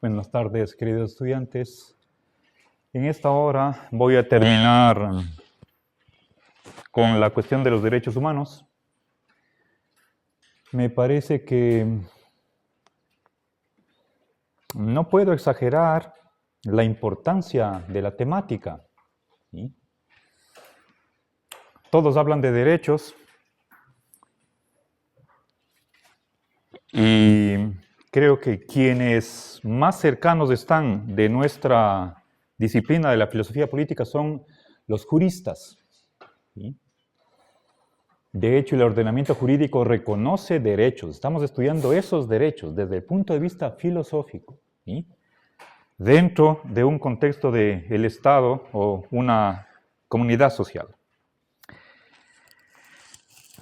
Buenas tardes, queridos estudiantes. En esta hora voy a terminar con la cuestión de los derechos humanos. Me parece que no puedo exagerar la importancia de la temática, ¿sí? Todos hablan de derechos y creo que quienes más cercanos están de nuestra disciplina de la filosofía política son los juristas, ¿sí? De hecho, el ordenamiento jurídico reconoce derechos. Estamos estudiando esos derechos desde el punto de vista filosófico, ¿sí? Dentro de un contexto del Estado o una comunidad social.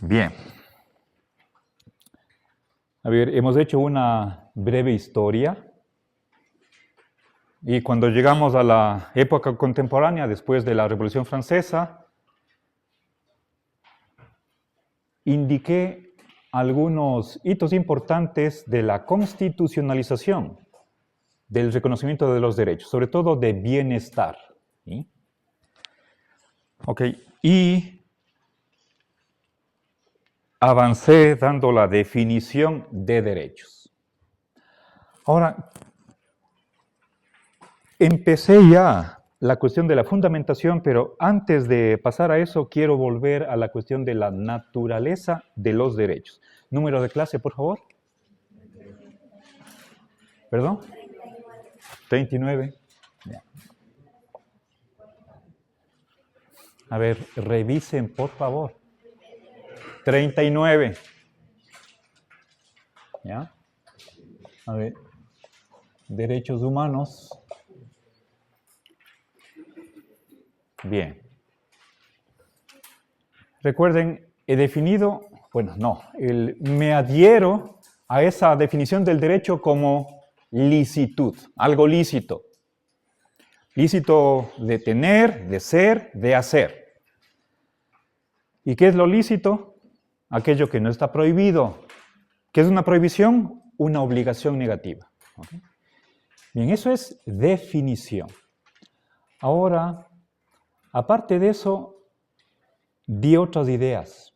Bien. A ver, hemos hecho una breve historia y cuando llegamos a la época contemporánea, después de la Revolución Francesa, indiqué algunos hitos importantes de la constitucionalización del reconocimiento de los derechos, sobre todo de bienestar, ¿sí? Ok, y avancé dando la definición de derechos. Ahora, empecé ya la cuestión de la fundamentación, pero antes de pasar a eso, quiero volver a la cuestión de la naturaleza de los derechos. Número de clase, por favor. ¿Perdón? 39. Ya. A ver, revisen, por favor. 39. ¿Ya? A ver, derechos humanos. Bien. Recuerden, he definido, me adhiero a esa definición del derecho como licitud, algo lícito. Lícito de tener, de ser, de hacer. ¿Y qué es lo lícito? Aquello que no está prohibido. ¿Qué es una prohibición? Una obligación negativa. ¿Okay? Bien, eso es definición. Ahora, aparte de eso, di otras ideas.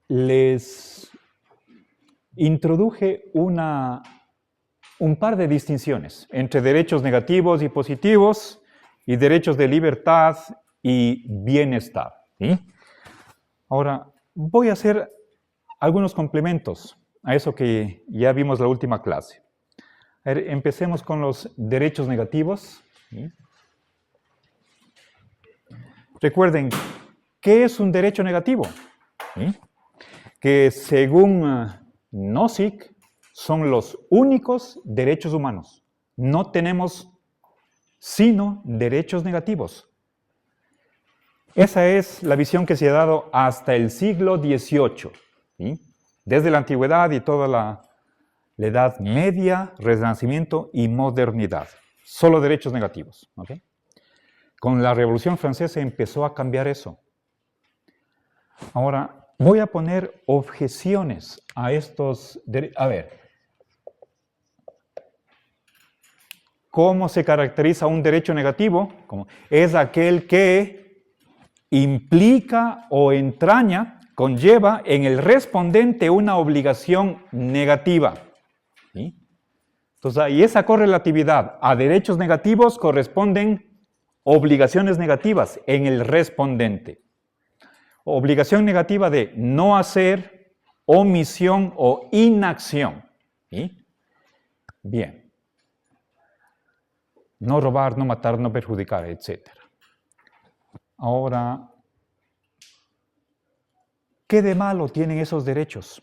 Les introduje un par de distinciones entre derechos negativos y positivos y derechos de libertad y bienestar, ¿sí? Ahora, voy a hacer algunos complementos a eso que ya vimos la última clase. A ver, empecemos con los derechos negativos, ¿sí? Recuerden, ¿qué es un derecho negativo? ¿Sí? Que según Nozick son los únicos derechos humanos. No tenemos sino derechos negativos. Esa es la visión que se ha dado hasta el siglo XVIII, ¿sí? Desde la antigüedad y toda la Edad Media, Renacimiento y modernidad. Solo derechos negativos, ¿okay? Con la Revolución Francesa empezó a cambiar eso. Ahora, voy a poner objeciones a estos derechos. A ver, ¿cómo se caracteriza un derecho negativo? Es aquel que implica o entraña, conlleva en el respondente una obligación negativa, ¿sí? Entonces, y esa correlatividad a derechos negativos corresponden obligaciones negativas en el respondente. Obligación negativa de no hacer, omisión o inacción, ¿sí? Bien. No robar, no matar, no perjudicar, etc. Ahora, ¿qué de malo tienen esos derechos?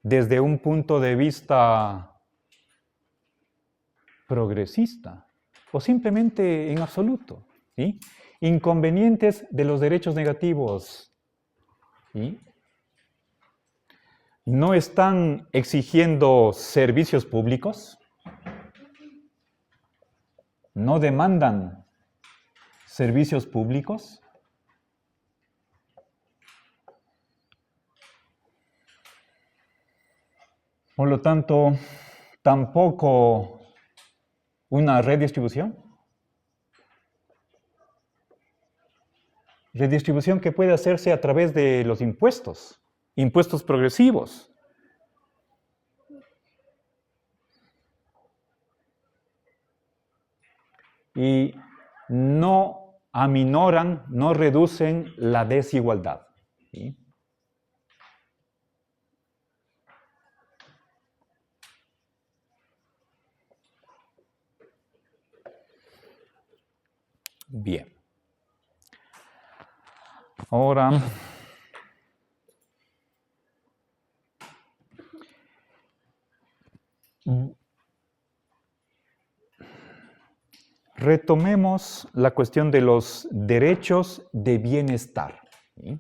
Desde un punto de vista progresista o simplemente en absoluto, ¿sí? Inconvenientes de los derechos negativos, ¿sí? ¿No están exigiendo servicios públicos? ¿No demandan servicios públicos? Por lo tanto, tampoco una redistribución. Redistribución que puede hacerse a través de los impuestos, impuestos progresivos. Y no aminoran, no reducen la desigualdad. ¿Sí? Bien. Ahora, retomemos la cuestión de los derechos de bienestar. ¿Sí?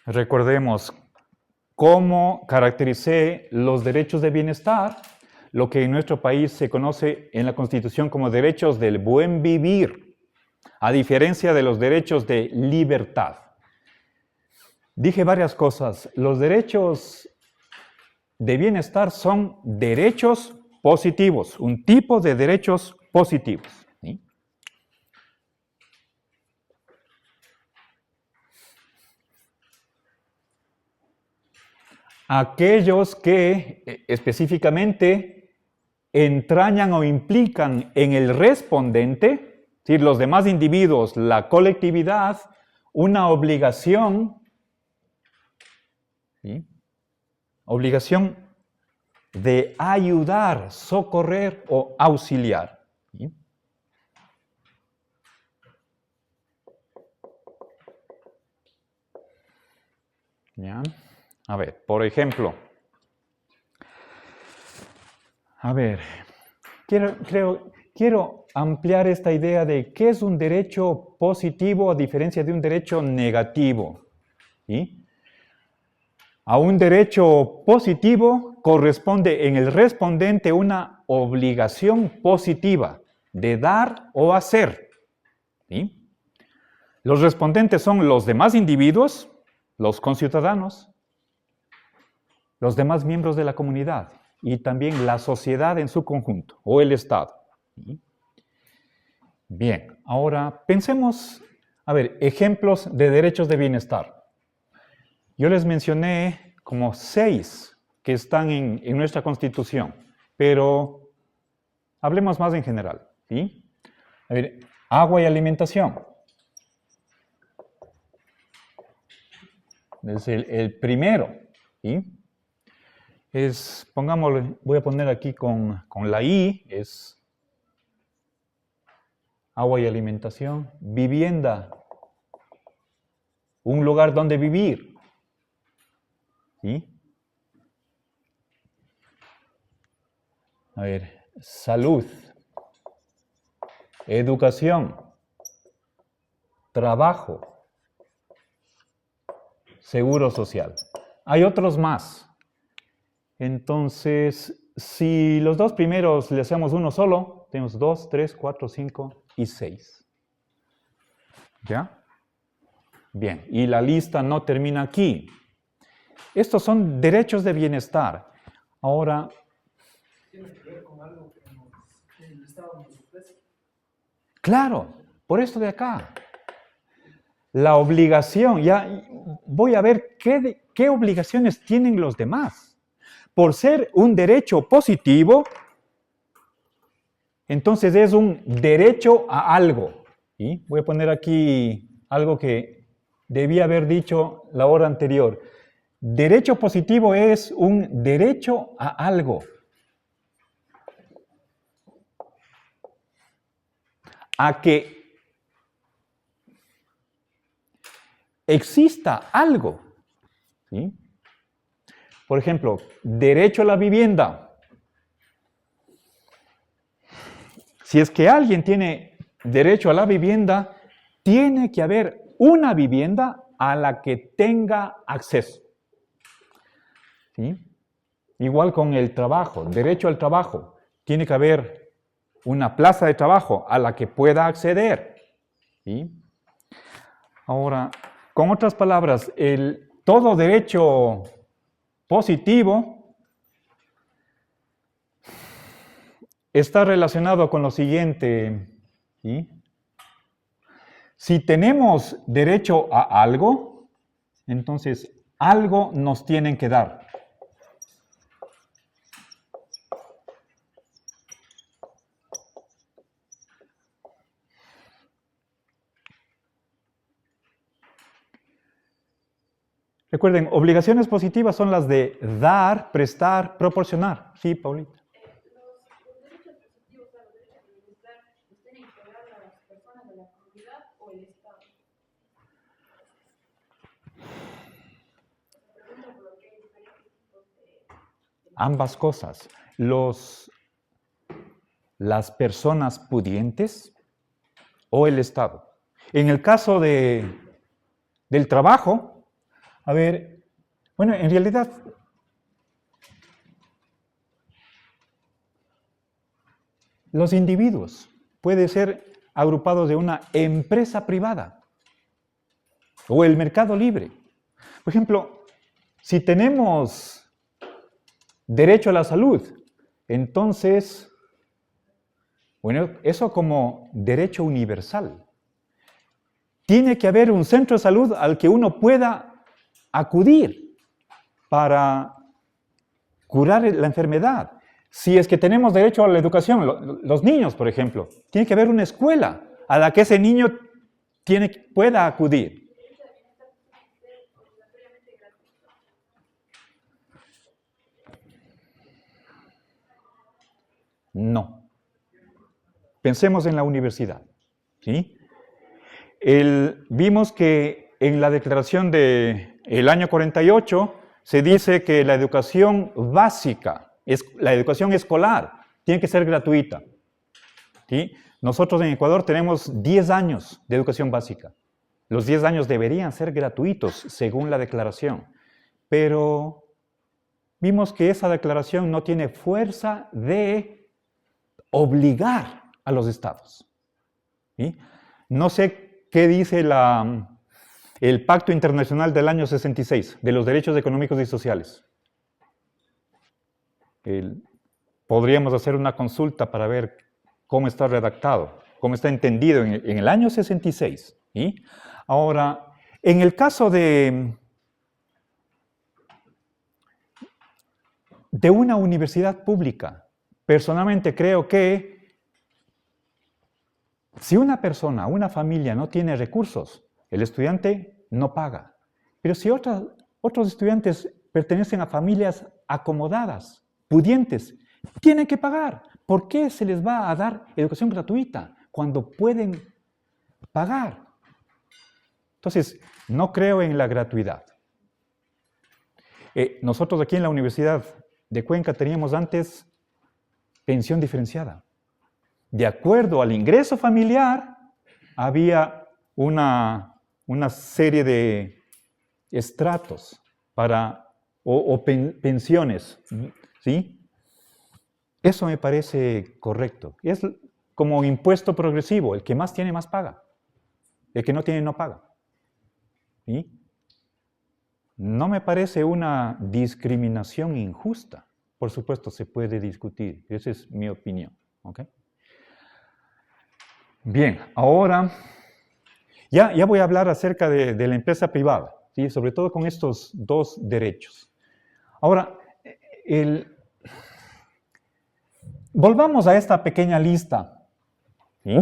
Recordemos cómo caractericé los derechos de bienestar, lo que en nuestro país se conoce en la Constitución como derechos del buen vivir, a diferencia de los derechos de libertad. Dije varias cosas. Los derechos de bienestar son derechos positivos, un tipo de derechos positivos. ¿Sí? Aquellos que específicamente entrañan o implican en el respondente, es decir, los demás individuos, la colectividad, una obligación, ¿sí? Obligación de ayudar, socorrer o auxiliar. ¿Sí? ¿Ya? A ver, por ejemplo, quiero ampliar esta idea de qué es un derecho positivo a diferencia de un derecho negativo. ¿Sí? A un derecho positivo corresponde en el respondente una obligación positiva de dar o hacer. ¿Sí? Los respondentes son los demás individuos, los conciudadanos, los demás miembros de la comunidad y también la sociedad en su conjunto o el Estado. ¿Sí? Bien, ahora pensemos, ejemplos de derechos de bienestar. Yo les mencioné como 6 que están en nuestra Constitución, pero hablemos más en general. ¿Sí? Agua y alimentación. Es el primero. ¿Sí? Pongámoslo, voy a poner aquí con la I, es agua y alimentación. Vivienda, un lugar donde vivir. ¿Sí? Salud, educación, trabajo, seguro social. Hay otros más. Entonces, si los 2 primeros le hacemos uno solo, tenemos 2, 3, 4, 5 y 6. ¿Ya? Bien, y la lista no termina aquí. Estos son derechos de bienestar. Ahora, ¿tiene que ver con algo que el Estado nos ofrece? Claro, por esto de acá. La obligación, ya voy a ver qué obligaciones tienen los demás. Por ser un derecho positivo, entonces es un derecho a algo. ¿Sí? Voy a poner aquí algo que debía haber dicho la hora anterior. Derecho positivo es un derecho a algo. A que exista algo. ¿Sí? Por ejemplo, derecho a la vivienda. Si es que alguien tiene derecho a la vivienda, tiene que haber una vivienda a la que tenga acceso. ¿Sí? Igual con el trabajo, derecho al trabajo. Tiene que haber una plaza de trabajo a la que pueda acceder. ¿Sí? Ahora, Con otras palabras, todo derecho positivo está relacionado con lo siguiente. ¿Sí? Si tenemos derecho a algo, entonces algo nos tienen que dar. Recuerden, obligaciones positivas son las de dar, prestar, proporcionar. Sí, Paulita. Los derechos positivos, o sea, los derechos de bienestar, ¿los tienen que pagar las personas de la comunidad o el Estado? Pregunto por qué hay diferentes tipos de Ambas cosas. Las personas pudientes o el Estado. En el caso del trabajo, a ver, bueno, en realidad, los individuos pueden ser agrupados de una empresa privada o el mercado libre. Por ejemplo, si tenemos derecho a la salud, entonces, bueno, eso como derecho universal. Tiene que haber un centro de salud al que uno pueda acudir para curar la enfermedad. Si es que tenemos derecho a la educación, los niños, por ejemplo, tiene que haber una escuela a la que ese niño pueda acudir. No. Pensemos en la universidad. ¿Sí? Vimos que en la declaración del año 48 se dice que la educación básica, la educación escolar, tiene que ser gratuita. ¿Sí? Nosotros en Ecuador tenemos 10 años de educación básica. Los 10 años deberían ser gratuitos según la declaración. Pero vimos que esa declaración no tiene fuerza de obligar a los estados. ¿Sí? No sé qué dice el Pacto Internacional del año 66, de los Derechos Económicos y Sociales. Podríamos hacer una consulta para ver cómo está redactado, cómo está entendido en el año 66. ¿Sí? Ahora, en el caso de una universidad pública, personalmente creo que si una persona, una familia no tiene recursos, el estudiante no paga. Pero si otros estudiantes pertenecen a familias acomodadas, pudientes, tienen que pagar. ¿Por qué se les va a dar educación gratuita cuando pueden pagar? Entonces, no creo en la gratuidad. Nosotros aquí en la Universidad de Cuenca teníamos antes pensión diferenciada. De acuerdo al ingreso familiar, había una serie de estratos o pensiones, ¿sí? Eso me parece correcto. Es como impuesto progresivo, el que más tiene más paga, el que no tiene no paga. ¿Sí? No me parece una discriminación injusta. Por supuesto, se puede discutir, esa es mi opinión. ¿Okay? Bien, ahora ya voy a hablar acerca de la empresa privada, ¿sí? Sobre todo con estos dos derechos. Ahora, volvamos a esta pequeña lista. ¿Sí?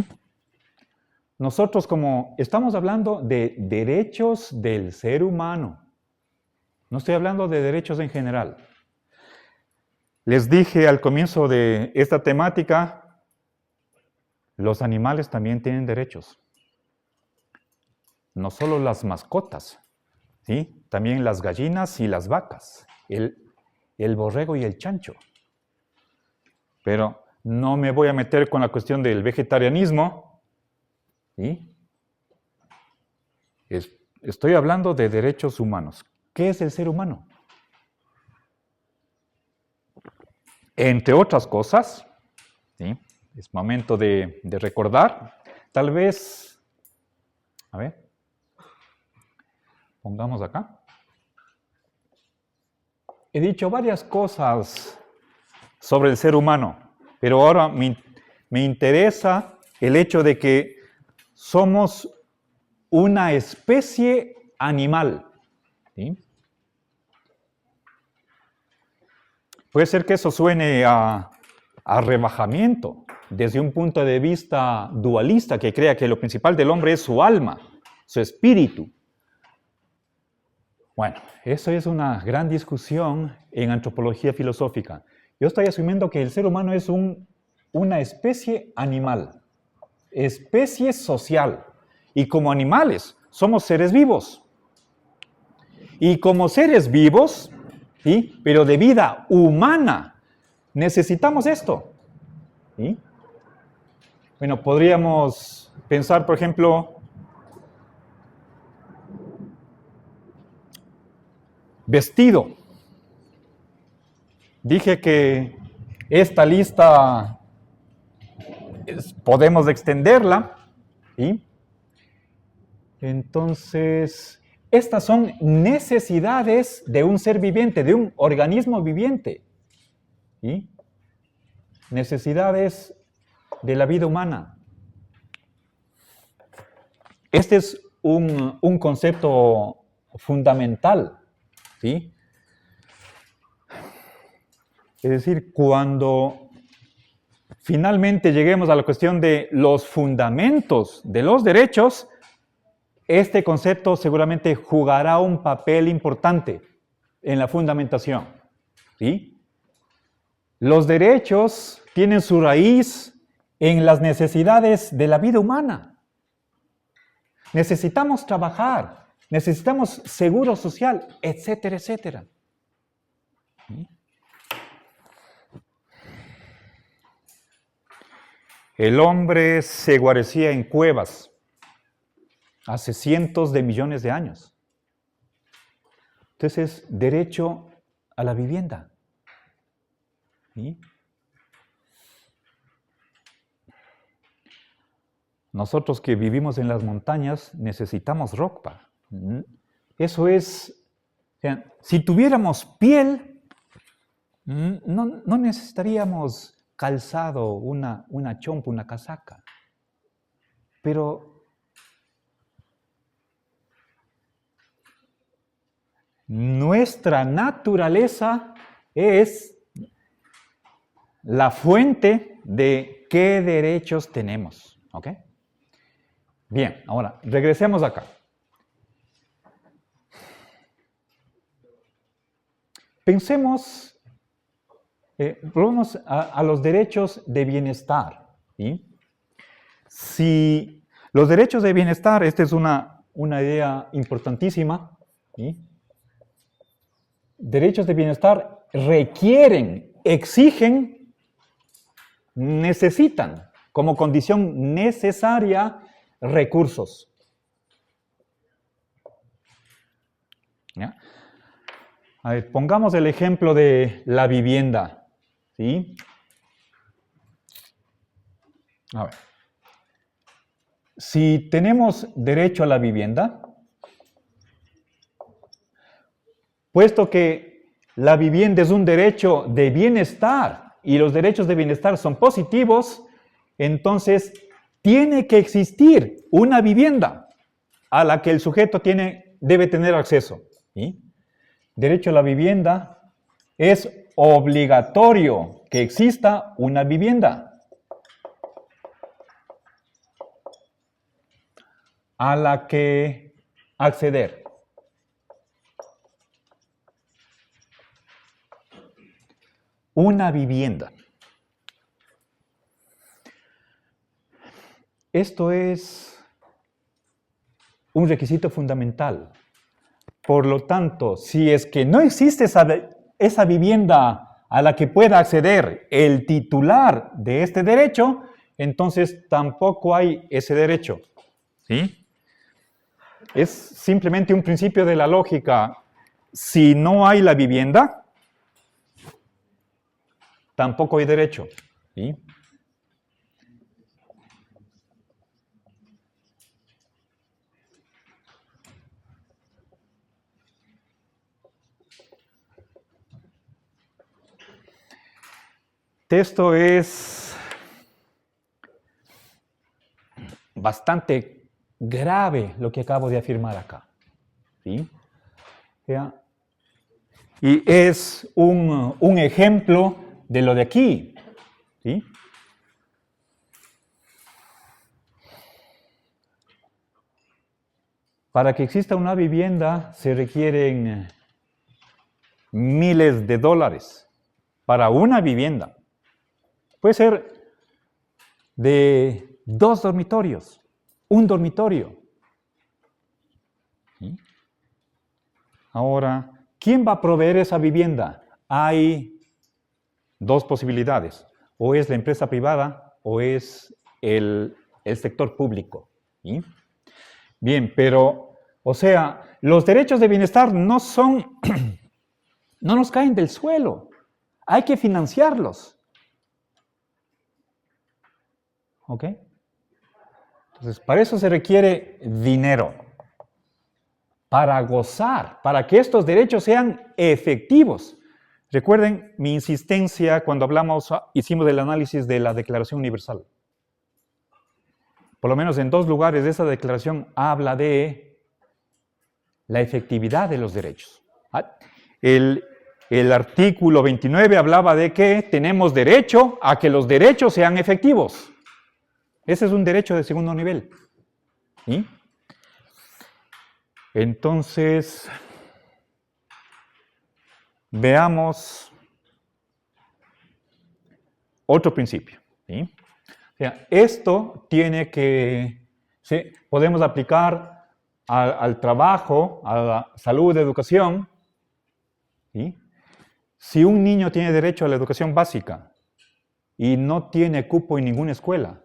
Nosotros como estamos hablando de derechos del ser humano, no estoy hablando de derechos en general. Les dije al comienzo de esta temática, los animales también tienen derechos. No solo las mascotas, ¿sí? También las gallinas y las vacas, el borrego y el chancho. Pero no me voy a meter con la cuestión del vegetarianismo, ¿sí? Estoy hablando de derechos humanos. ¿Qué es el ser humano? Entre otras cosas, ¿sí? Es momento de recordar, tal vez, a ver, Pongamos acá. He dicho varias cosas sobre el ser humano, pero ahora me interesa el hecho de que somos una especie animal. ¿Sí? Puede ser que eso suene a rebajamiento desde un punto de vista dualista que crea que lo principal del hombre es su alma, su espíritu. Bueno, eso es una gran discusión en antropología filosófica. Yo estoy asumiendo que el ser humano es una especie animal, especie social. Y como animales, somos seres vivos. Y como seres vivos, ¿sí? Pero de vida humana, necesitamos esto. ¿Sí? Bueno, podríamos pensar, por ejemplo, vestido. Dije que esta lista podemos extenderla, ¿sí? Entonces, estas son necesidades de un ser viviente, de un organismo viviente, ¿sí? Necesidades de la vida humana. Este es un concepto fundamental, ¿sí? Es decir, cuando finalmente lleguemos a la cuestión de los fundamentos de los derechos, este concepto seguramente jugará un papel importante en la fundamentación, ¿sí? Los derechos tienen su raíz en las necesidades de la vida humana. Necesitamos trabajar, necesitamos seguro social, etcétera, etcétera. ¿Sí? El hombre se guarecía en cuevas hace cientos de millones de años. Entonces, derecho a la vivienda. ¿Sí? Nosotros que vivimos en las montañas necesitamos ropa. Eso es, o sea, si tuviéramos piel, no necesitaríamos calzado, una chompa, una casaca. Pero nuestra naturaleza es la fuente de qué derechos tenemos. ¿Ok? Bien, ahora, regresemos acá. Pensemos, volvamos a los derechos de bienestar. ¿Sí? Si los derechos de bienestar, esta es una idea importantísima, ¿sí? Derechos de bienestar requieren, exigen, necesitan como condición necesaria recursos. ¿Ya? A ver, pongamos el ejemplo de la vivienda, ¿sí? A ver. Si tenemos derecho a la vivienda, puesto que la vivienda es un derecho de bienestar y los derechos de bienestar son positivos, entonces tiene que existir una vivienda a la que el sujeto debe tener acceso. ¿Sí? Derecho a la vivienda es obligatorio que exista una vivienda a la que acceder. Una vivienda. Esto es un requisito fundamental. Por lo tanto, si es que no existe esa vivienda a la que pueda acceder el titular de este derecho, entonces tampoco hay ese derecho. ¿Sí? Es simplemente un principio de la lógica. Si no hay la vivienda, tampoco hay derecho. ¿Sí? texto es bastante grave lo que acabo de afirmar acá. ¿Sí? ¿Ya? Y es un ejemplo de lo de aquí. ¿Sí? Para que exista una vivienda se requieren miles de dólares para una vivienda. Puede ser de 2 dormitorios, un dormitorio. ¿Sí? Ahora, ¿quién va a proveer esa vivienda? Hay 2 posibilidades. O es la empresa privada o es el sector público. ¿Sí? Bien, pero, o sea, los derechos de bienestar no nos caen del suelo. Hay que financiarlos. ¿Ok? Entonces, para eso se requiere dinero. Para gozar, para que estos derechos sean efectivos. Recuerden mi insistencia cuando hicimos el análisis de la Declaración Universal. Por lo menos en 2 lugares de esa declaración habla de la efectividad de los derechos. El artículo 29 hablaba de que tenemos derecho a que los derechos sean efectivos. Ese es un derecho de segundo nivel. ¿Sí? Entonces, veamos otro principio. ¿Sí? O sea, esto tiene que, ¿sí? Podemos aplicar al trabajo, a la salud, educación. ¿Sí? Si un niño tiene derecho a la educación básica y no tiene cupo en ninguna escuela,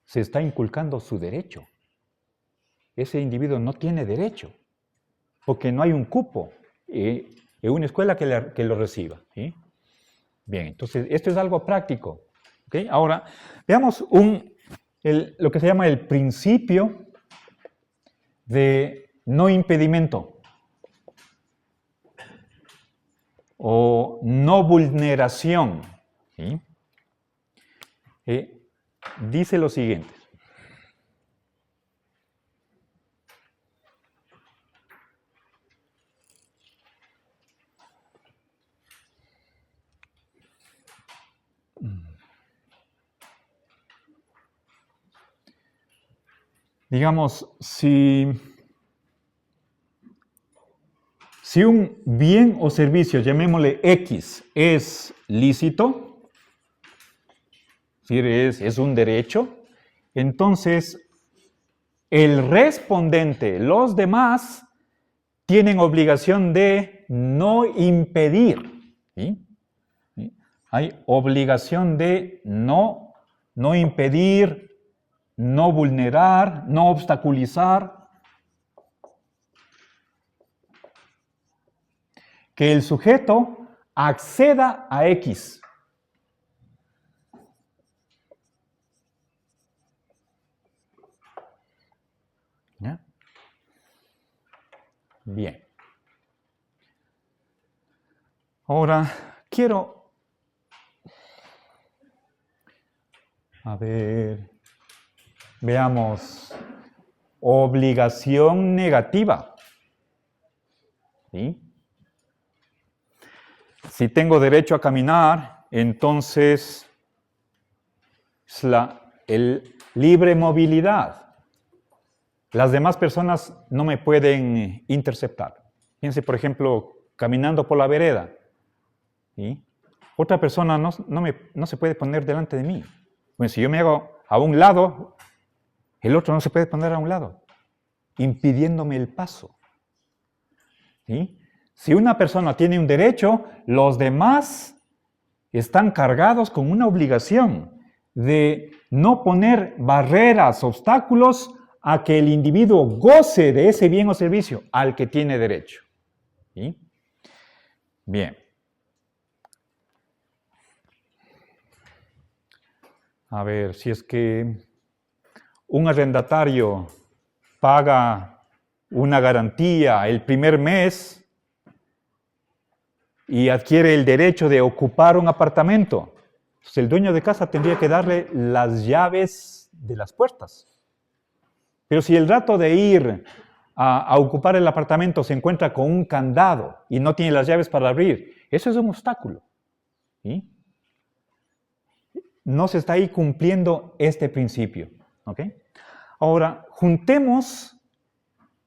se está inculcando su derecho. Ese individuo no tiene derecho, porque no hay un cupo en una escuela que lo reciba. ¿Sí? Bien, entonces esto es algo práctico. ¿Okay? Ahora, veamos lo que se llama el principio de no impedimento o no vulneración. ¿Sí? Dice lo siguiente. Digamos, si un bien o servicio, llamémosle X, es lícito, es un derecho, entonces el respondente, los demás, tienen obligación de no impedir. ¿Sí? ¿Sí? Hay obligación de no impedir, no vulnerar, no obstaculizar. Que el sujeto acceda a X. ¿Ya? Bien. Ahora, veamos, obligación negativa. ¿Sí? Si tengo derecho a caminar, entonces es el libre movilidad. Las demás personas no me pueden interceptar. Fíjense, por ejemplo, caminando por la vereda. ¿Sí? Otra persona no se puede poner delante de mí. Bueno, si yo me hago a un lado, el otro no se puede poner a un lado, impidiéndome el paso. ¿Sí? Si una persona tiene un derecho, los demás están cargados con una obligación de no poner barreras, obstáculos a que el individuo goce de ese bien o servicio al que tiene derecho. ¿Sí? Bien. A ver, si es que un arrendatario paga una garantía el primer mes y adquiere el derecho de ocupar un apartamento, Entonces, el dueño de casa tendría que darle las llaves de las puertas. Pero si el rato de ir a ocupar el apartamento se encuentra con un candado y no tiene las llaves para abrir, eso es un obstáculo. ¿Sí? No se está ahí cumpliendo este principio. ¿Ok? Ahora, juntemos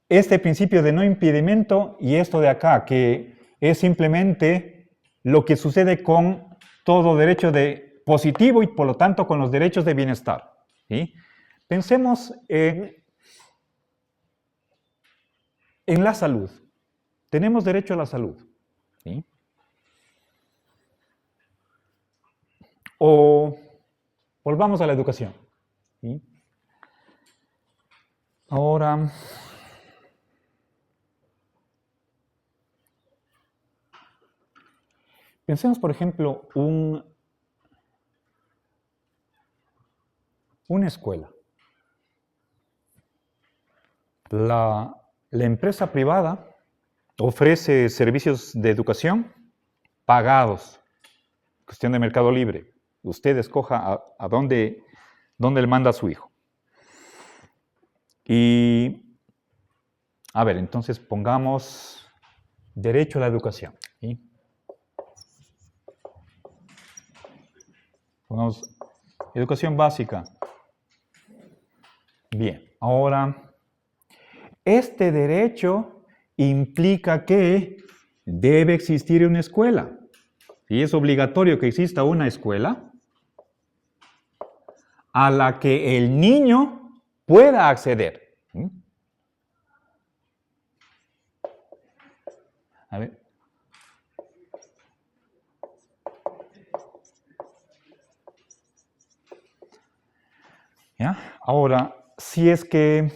este principio de no impedimento y esto de acá, que es simplemente lo que sucede con todo derecho de positivo y por lo tanto con los derechos de bienestar. ¿Sí? Pensemos en la salud. Tenemos derecho a la salud. ¿Sí? O volvamos a la educación. ¿Sí? Ahora, pensemos, por ejemplo, una escuela. La empresa privada ofrece servicios de educación pagados. Cuestión de mercado libre. Usted escoja a dónde le manda a su hijo. Y, a ver, entonces pongamos derecho a la educación. ¿Sí? Pongamos educación básica. Bien, ahora, este derecho implica que debe existir una escuela. Y es obligatorio que exista una escuela a la que el niño pueda acceder. A ver. ¿Ya? Ahora, si es que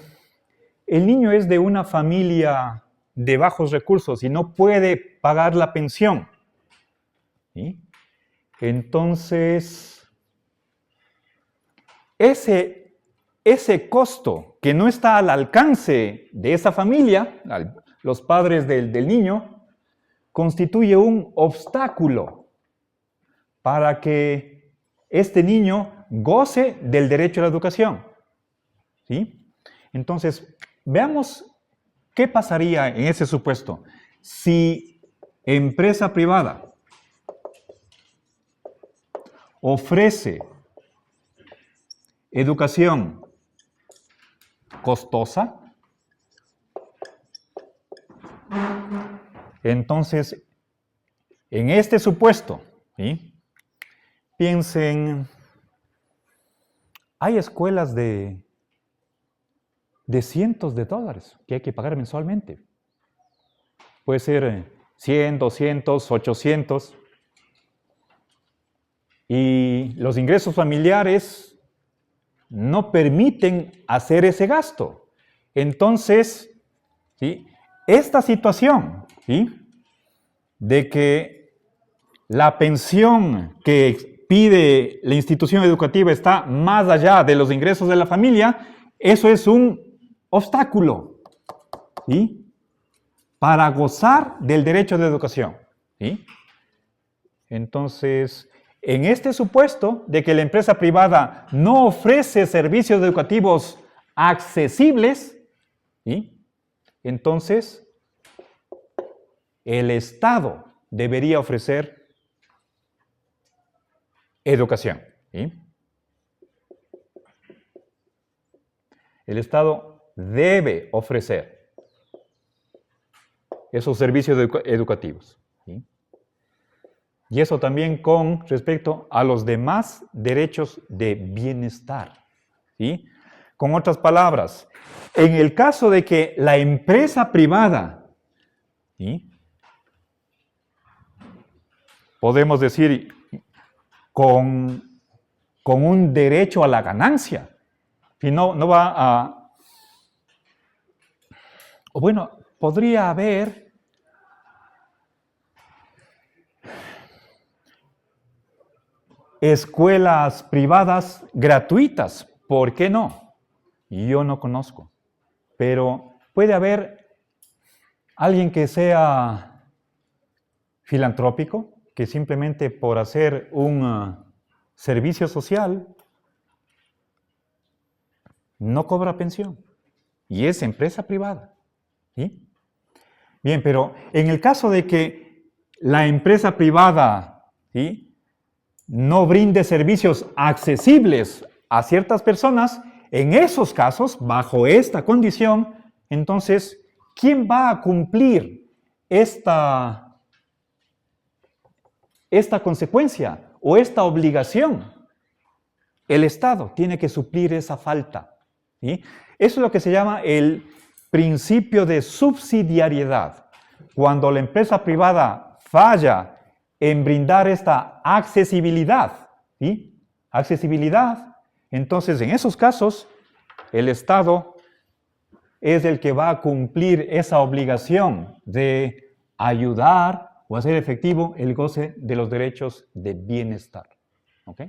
el niño es de una familia de bajos recursos y no puede pagar la pensión, ¿sí? Entonces, ese costo que no está al alcance de esa familia, los padres del niño, constituye un obstáculo para que este niño goce del derecho a la educación. ¿Sí? Entonces, veamos qué pasaría en ese supuesto si empresa privada ofrece educación costosa. Entonces, en este supuesto, ¿sí? Piensen, hay escuelas de cientos de dólares que hay que pagar mensualmente. Puede ser 100, 200, 800. Y los ingresos familiares no permiten hacer ese gasto. Entonces, ¿sí? Esta situación, ¿sí? De que la pensión que pide la institución educativa está más allá de los ingresos de la familia, eso es un obstáculo, ¿sí? Para gozar del derecho de educación, ¿sí? Entonces, en este supuesto de que la empresa privada no ofrece servicios educativos accesibles, ¿sí? Entonces, el Estado debería ofrecer educación. ¿Sí? El Estado debe ofrecer esos servicios educativos. ¿Sí? Y eso también con respecto a los demás derechos de bienestar. ¿Sí? Con otras palabras, en el caso de que la empresa privada, ¿sí? Podemos decir, con un derecho a la ganancia, si no va a... O bueno, podría haber escuelas privadas gratuitas, ¿por qué no? Yo no conozco, pero puede haber alguien que sea filantrópico, que simplemente por hacer un servicio social, no cobra pensión y es empresa privada. ¿Sí? Bien, pero en el caso de que la empresa privada, ¿sí?, no brinde servicios accesibles a ciertas personas, en esos casos, bajo esta condición, entonces, ¿quién va a cumplir esta consecuencia o esta obligación? El Estado tiene que suplir esa falta. ¿Sí? Eso es lo que se llama el principio de subsidiariedad. Cuando la empresa privada falla en brindar esta accesibilidad, ¿sí?, accesibilidad, entonces en esos casos el Estado es el que va a cumplir esa obligación de ayudar o hacer efectivo el goce de los derechos de bienestar. ¿Ok?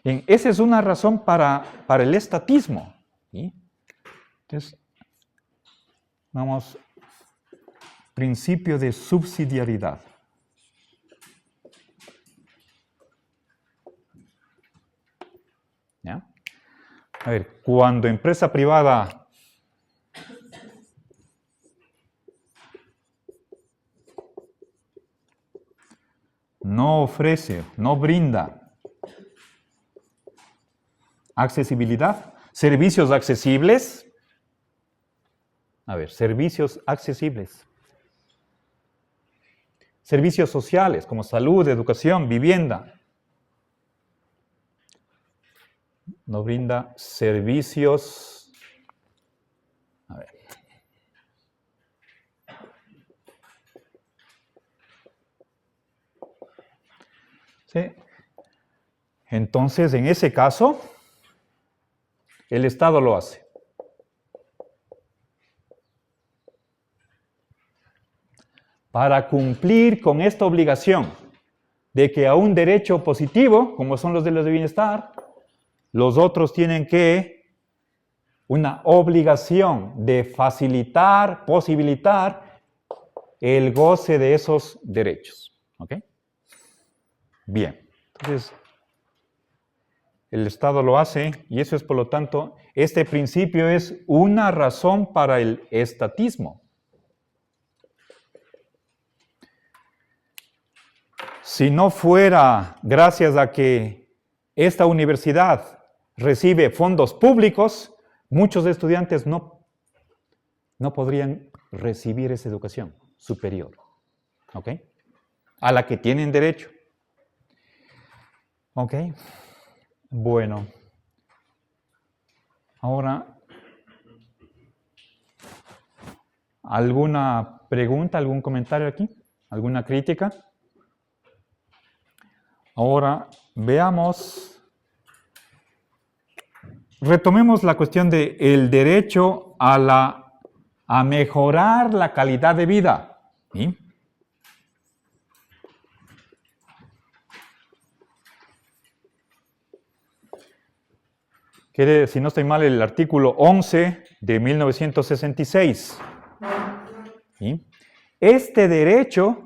Bien, esa es una razón para el estatismo. ¿Sí? Entonces, vamos, principio de subsidiariedad. ¿Ya? A ver, cuando empresa privada no ofrece, no brinda accesibilidad, servicios accesibles. A ver, servicios accesibles. Servicios sociales como salud, educación, vivienda. No brinda servicios. A ver. ¿Sí? Entonces, en ese caso, el Estado lo hace. Para cumplir con esta obligación de que a un derecho positivo, como son los de bienestar, los otros tienen una obligación de facilitar, posibilitar el goce de esos derechos. ¿Ok? Bien, entonces el Estado lo hace y eso es, por lo tanto, este principio es una razón para el estatismo. Si no fuera gracias a que esta universidad recibe fondos públicos, muchos estudiantes no podrían recibir esa educación superior, ¿ok?, a la que tienen derecho. ¿Ok? Bueno. Ahora, ¿alguna pregunta, algún comentario aquí? ¿Alguna crítica? Ahora, veamos, retomemos la cuestión de el derecho a mejorar la calidad de vida. ¿Sí? Quiere, si no estoy mal, el artículo 11 de 1966. ¿Sí? Este derecho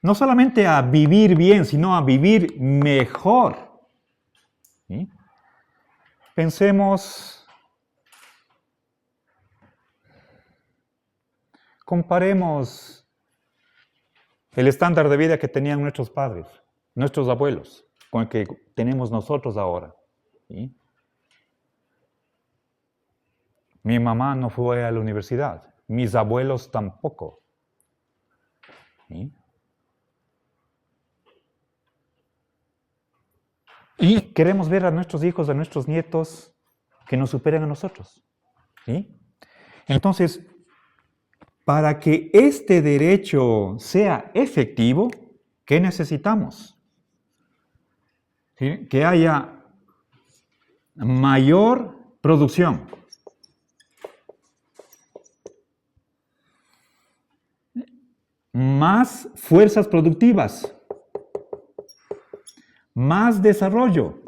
no solamente a vivir bien, sino a vivir mejor. ¿Sí? Pensemos, comparemos el estándar de vida que tenían nuestros padres, nuestros abuelos, con el que tenemos nosotros ahora. ¿Sí? Mi mamá no fue a la universidad, mis abuelos tampoco. ¿Sí? Y queremos ver a nuestros hijos, a nuestros nietos, que nos superen a nosotros. ¿Sí? Entonces, para que este derecho sea efectivo, ¿qué necesitamos? ¿Sí? Que haya mayor producción. Más fuerzas productivas. Más desarrollo.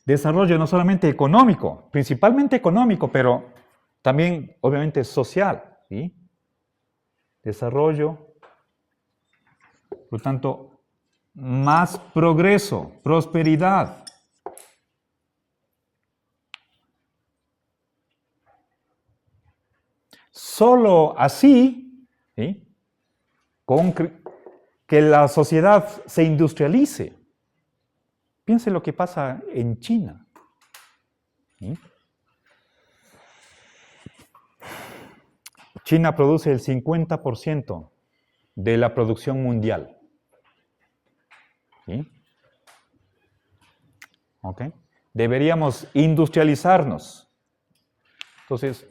Desarrollo no solamente económico, principalmente económico, pero también obviamente social. ¿Sí? Desarrollo. Por lo tanto, más progreso, prosperidad. Solo así, ¿sí?, que la sociedad se industrialice. Piense lo que pasa en China. ¿Sí? China produce el 50% de la producción mundial. ¿Sí? ¿Ok? Deberíamos industrializarnos. Entonces,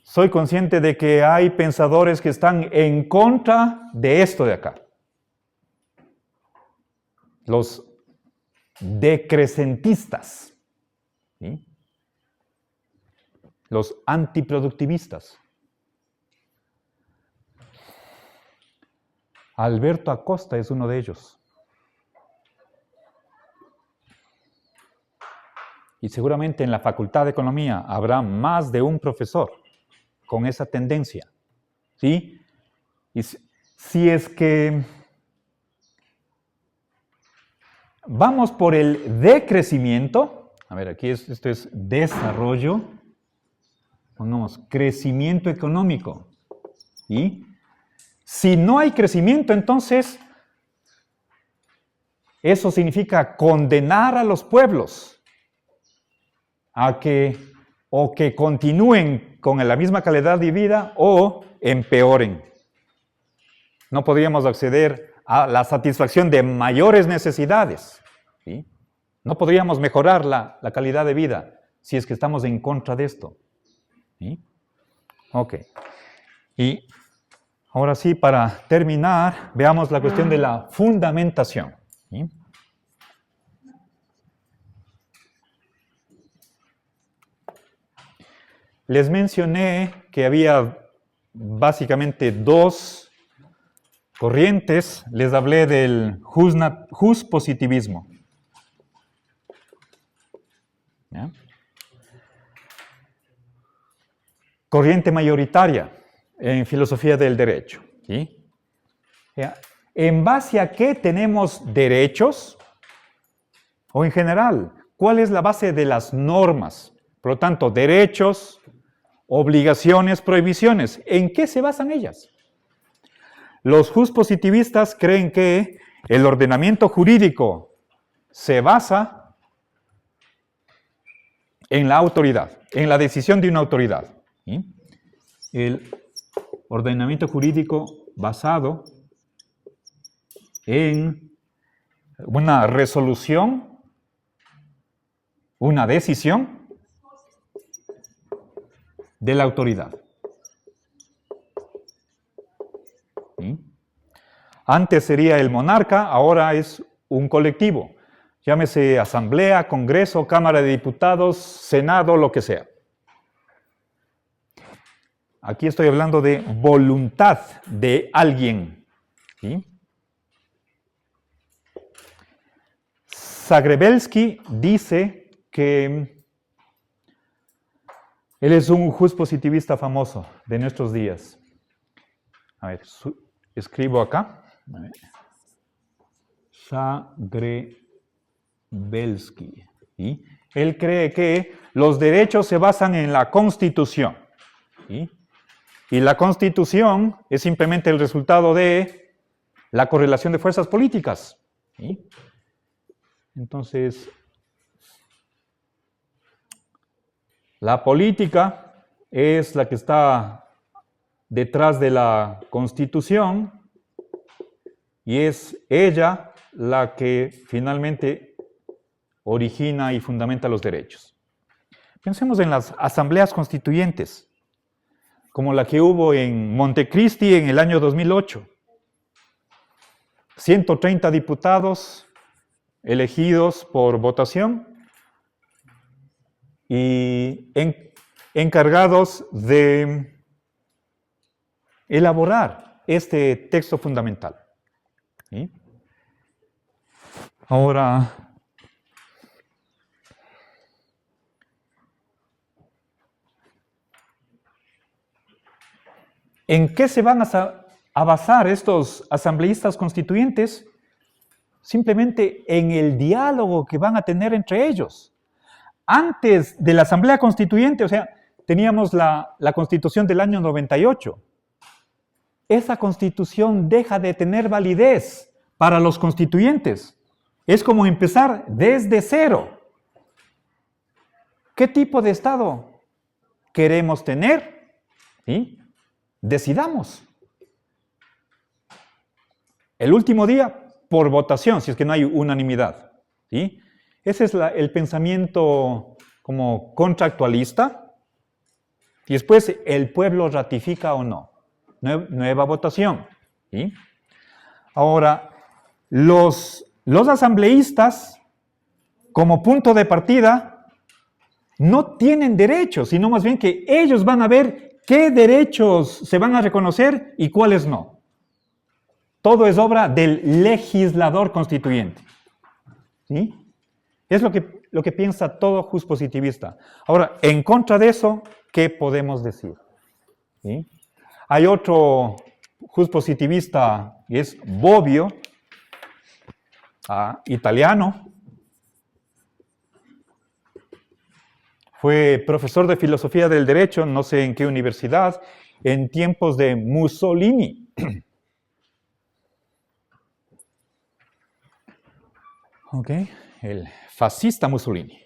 soy consciente de que hay pensadores que están en contra de esto de acá. Los decrecentistas. ¿Sí? Los antiproductivistas. Alberto Acosta es uno de ellos. Y seguramente en la Facultad de Economía habrá más de un profesor con esa tendencia. ¿Sí? Y si es que vamos por el decrecimiento, a ver, aquí esto es desarrollo, pongamos crecimiento económico. ¿Sí? Si no hay crecimiento, entonces eso significa condenar a los pueblos a que o que continúen con la misma calidad de vida o empeoren. No podríamos acceder a la satisfacción de mayores necesidades. ¿Sí? No podríamos mejorar la calidad de vida si es que estamos en contra de esto. ¿Sí? Ok. Y ahora sí, para terminar, veamos la cuestión de la fundamentación. ¿Sí? Les mencioné que había básicamente dos corrientes. Les hablé del positivismo. ¿Ya? Corriente mayoritaria en filosofía del derecho. ¿Sí? ¿Ya? ¿En base a qué tenemos derechos? O en general, ¿cuál es la base de las normas? Por lo tanto, derechos, obligaciones, prohibiciones. ¿En qué se basan ellas? Los positivistas creen que el ordenamiento jurídico se basa en la autoridad, en la decisión de una autoridad. ¿Sí? El ordenamiento jurídico basado en una resolución, una decisión de la autoridad. ¿Sí? Antes sería el monarca, ahora es un colectivo. Llámese asamblea, congreso, cámara de diputados, senado, lo que sea. Aquí estoy hablando de voluntad de alguien. ¿Sí? Zagrebelsky dice que él es un positivista famoso de nuestros días. A ver, escribo acá. Zagrebelsky. ¿Sí? Él cree que los derechos se basan en la Constitución. ¿Sí? Y la Constitución es simplemente el resultado de la correlación de fuerzas políticas. ¿Sí? Entonces, la política es la que está detrás de la Constitución y es ella la que finalmente origina y fundamenta los derechos. Pensemos en las asambleas constituyentes, como la que hubo en Montecristi en el año 2008. 130 diputados elegidos por votación y encargados de elaborar este texto fundamental. ¿Sí? Ahora, ¿en qué se van a basar estos asambleístas constituyentes? simplemente en el diálogo que van a tener entre ellos. Antes de la Asamblea Constituyente, o sea, teníamos la Constitución del año 98. Esa Constitución deja de tener validez para los constituyentes. Es como empezar desde cero. ¿Qué tipo de Estado queremos tener? ¿Sí? Decidamos. El último día, por votación, si es que no hay unanimidad. ¿Sí? Ese es el pensamiento como contractualista. Y después el pueblo ratifica o no. Nueva votación. ¿Sí? Ahora, los asambleístas, como punto de partida, no tienen derechos, sino más bien que ellos van a ver qué derechos se van a reconocer y cuáles no. Todo es obra del legislador constituyente. ¿Sí? Es lo que piensa todo juspositivista. Ahora, en contra de eso, ¿qué podemos decir? ¿Sí? Hay otro juspositivista, que es Bobbio, italiano. Fue profesor de filosofía del derecho, no sé en qué universidad, en tiempos de Mussolini. Ok, el fascista Mussolini.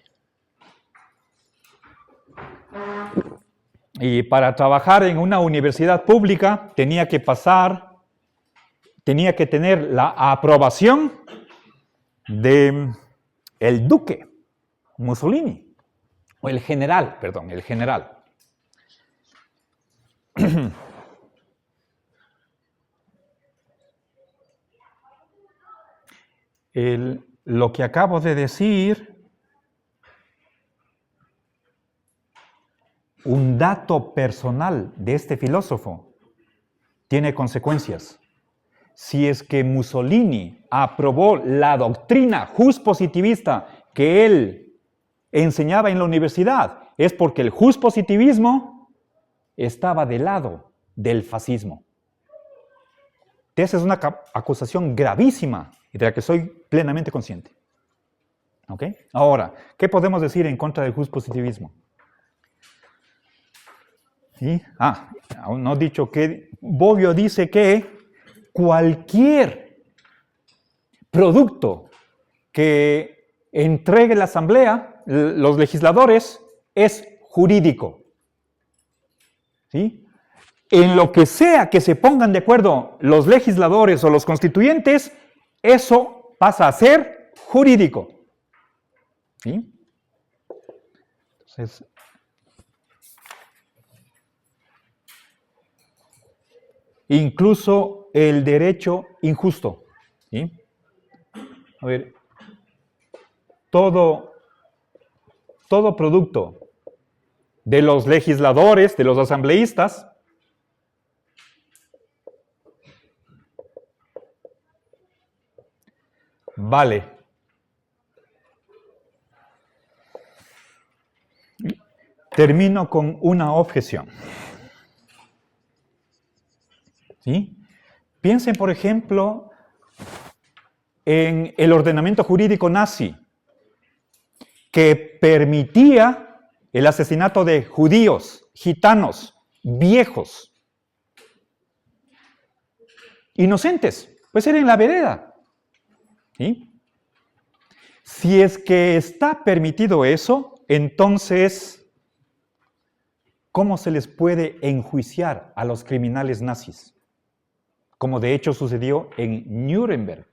Y para trabajar en una universidad pública tenía que tener la aprobación del duque Mussolini, o el general. Lo que acabo de decir, un dato personal de este filósofo, tiene consecuencias. Si es que Mussolini aprobó la doctrina juspositivista que él enseñaba en la universidad, es porque el juspositivismo estaba del lado del fascismo. Esa es una acusación gravísima y de la que soy plenamente consciente. ¿Ok? Ahora, ¿qué podemos decir en contra del juspositivismo? ¿Sí? Aún no he dicho que Bobbio dice que cualquier producto que entregue la Asamblea, los legisladores, es jurídico. ¿Sí? En lo que sea que se pongan de acuerdo los legisladores o los constituyentes, eso pasa a ser jurídico. ¿Sí? Entonces, incluso el derecho injusto. ¿Sí? A ver, todo producto de los legisladores, de los asambleístas, vale. Termino con una objeción. ¿Sí? Piensen, por ejemplo, en el ordenamiento jurídico nazi, que permitía el asesinato de judíos, gitanos, viejos, inocentes, pues era en la vereda. ¿Sí? Si es que está permitido eso, entonces, ¿cómo se les puede enjuiciar a los criminales nazis? Como de hecho sucedió en Nuremberg.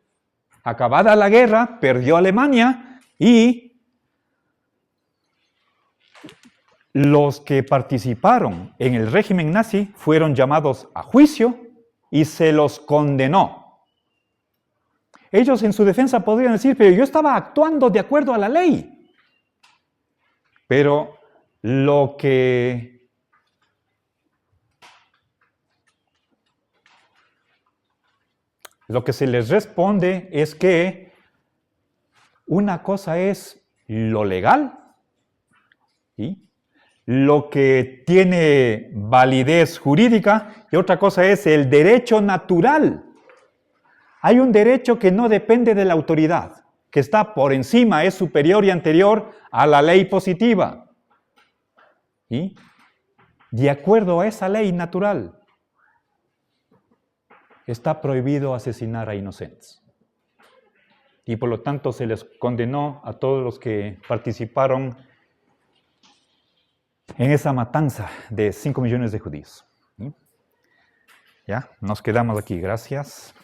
Acabada la guerra, perdió Alemania y los que participaron en el régimen nazi fueron llamados a juicio y se los condenó. Ellos en su defensa podrían decir, pero yo estaba actuando de acuerdo a la ley. Pero lo que se les responde es que una cosa es lo legal, ¿sí? Lo que tiene validez jurídica, y otra cosa es el derecho natural. Hay un derecho que no depende de la autoridad, que está por encima, es superior y anterior a la ley positiva. ¿Y? De acuerdo a esa ley natural, está prohibido asesinar a inocentes. Y por lo tanto se les condenó a todos los que participaron en esa matanza de 5 millones de judíos. ¿Sí? Ya, nos quedamos aquí. Gracias.